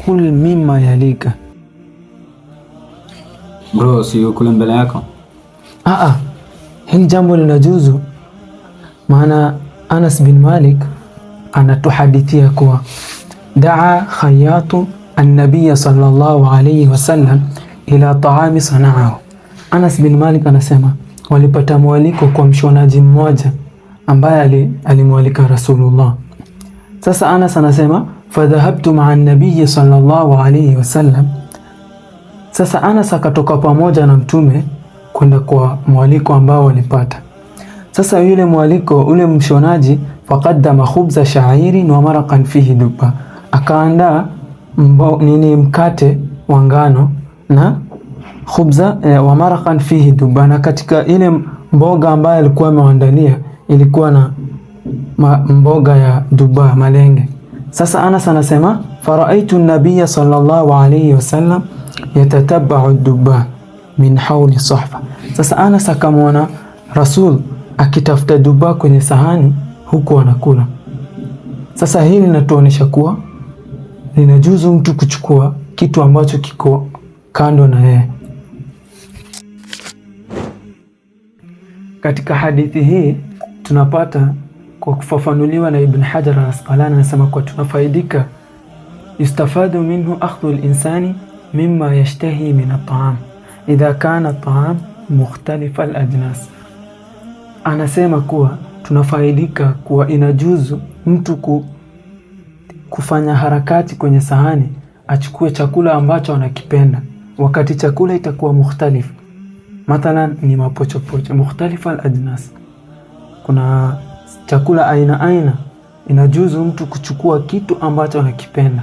kul mimma yalika. Bro, si ukule mbele yako? Hili jambo linajuzu, maana Anas bin Malik anatuhadithia kuwa daa khayatu an-nabiy sallallahu alayhi wasallam ila taami sanaahu. Anas bin Malik anasema walipata mwaliko kwa mshonaji mmoja ambaye alimwalika Rasulullah. Sasa Anas anasema fadhahabtu ma'a an-nabiy sallallahu alayhi wasallam. Sasa Anas akatoka pamoja na mtume kwenda kwa mwaliko ambao walipata. Sasa yule mwaliko, ule mshonaji, faqaddama khubza sha'irin wa maraqan fihi duba, akaandaa mkate wa ngano na khubza wa maraqan fihi duba, na katika ile mboga ambayo alikuwa ameandalia ilikuwa na mboga ya duba, malenge. Sasa Anas anasema faraitu an-nabiy sallallahu alayhi wasallam yatatabba'u ad-duba min hawli sahfa. Sasa Anas akamwona Rasul akitafuta duba kwenye sahani huku anakula. Sasa hili linatuonyesha kuwa linajuzu mtu kuchukua kitu ambacho kiko kando na yeye. Katika hadithi hii tunapata kwa kufafanuliwa na Ibn Hajar al-Asqalani, anasema kwa tunafaidika yustafadu minhu akhdhu al-insani mimma yashtahi min at-ta'am idha kana at-ta'am mukhtalifa al-ajnas. Anasema kuwa tunafaidika kuwa inajuzu mtu kufanya harakati kwenye sahani, achukue chakula ambacho anakipenda wakati chakula itakuwa mukhtalif. Mathalan ni mapochopocho, mukhtalifa al-ajnas, kuna chakula aina, inajuzu mtu kuchukua kitu ambacho anakipenda